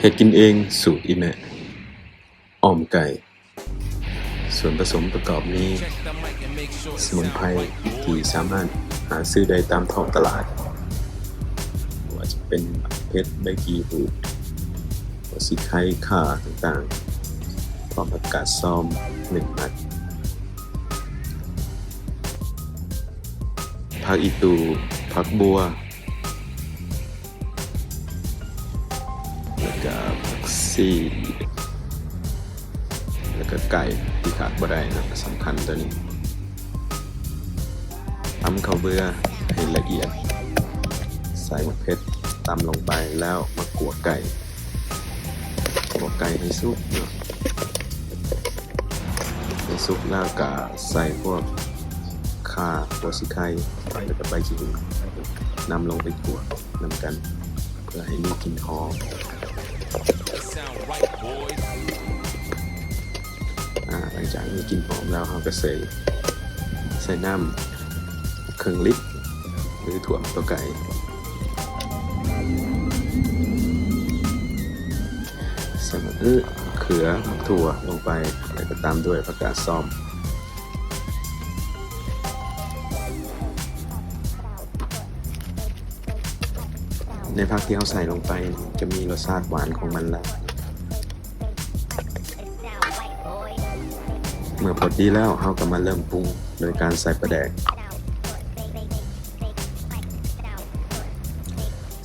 เฮ็ดกินเองสูตรอีแม่อ้อมไก่ส่วนผสมประกอบนี้สมุนไพรที่สามารถหาซื้อได้ตามท้องตลาดว่าจะเป็นเพชรใบกีหูดหัวสิไข่ข่าต่างๆพร้อมผักกาดซ้อม1 มัดผักอีตูผักบัวแล้วก็ผักชีแล้วก็ไก่ที่ขาดบ่ได้นะสำคัญตัวนี้ตำข้าวเบื่อให้ละเอียดใส่มะเขือตำลงไปแล้วมาคั่วไก่ให้สุกเนาะให้สุกแล้วก็ใส่พวกข่าหัวสิไข่แล้วก็ใบขี้หูนำลงไปคั่วนำกันเพื่อให้มีกลิ่นหอมหลังจากมีกลิ่นหอมแล้วเราก็ใส่น้ำ1 ลิตรหรือถั่วตัวไก่ใส่มะเขือถั่วลงไปแล้วก็ตามด้วยผักกาดซ้อมในผักที่เราใส่ลงไปจะมีรสชาติหวานของมันแล้วเมื่อพอดีแล้วเราก็มาเริ่มปรุงโดยการใส่ปลาแดก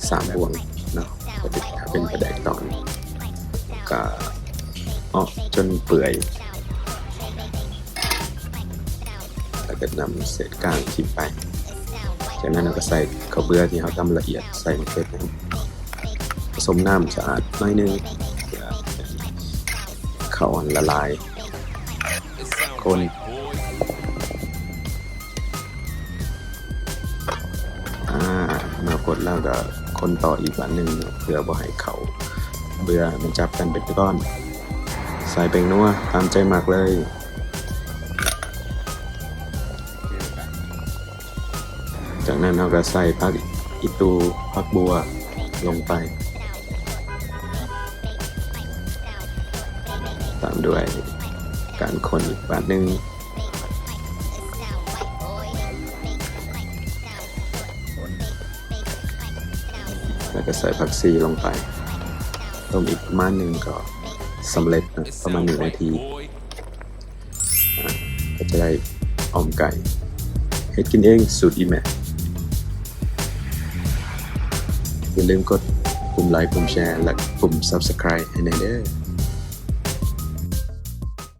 3 บวงเนาะถ้าเป็นปลาแดกตอนก็จนเปื่อยแล้วก็นำเศษก้างทิ้งไปจากนั้นเราก็ใส่ข้าวเบื่อที่เราทำละเอียดใส่มะเขือผสมน้ำสะอาดหน่อยนึงข้าวอ่อนละลายคนเมื่อกดแล้วก็คนต่ออีกวันหนึ่งเพื่อบ่ให้เขาเบื่อมันจับกันเป็นก้อนใส่เป็นนัวตามใจหมักเลยจากนั้นเราก็ใส่ผักอีตูผักบัวลงไปตามด้วยการคนอีกบาทหนึ่งแล้วก็ใส่ผักชีลงไปต้มอีกประมาณหนึ่งก็สำเร็จนะประมาณ1 นาทีก็จะได้อ้อมไก่เฮ็ดกินเองสูตรอีแม่อย่าลืมกดปุ่มไลค์ปุ่มแชร์และปุ่ม Subscribe ให้หน่อยเด้อ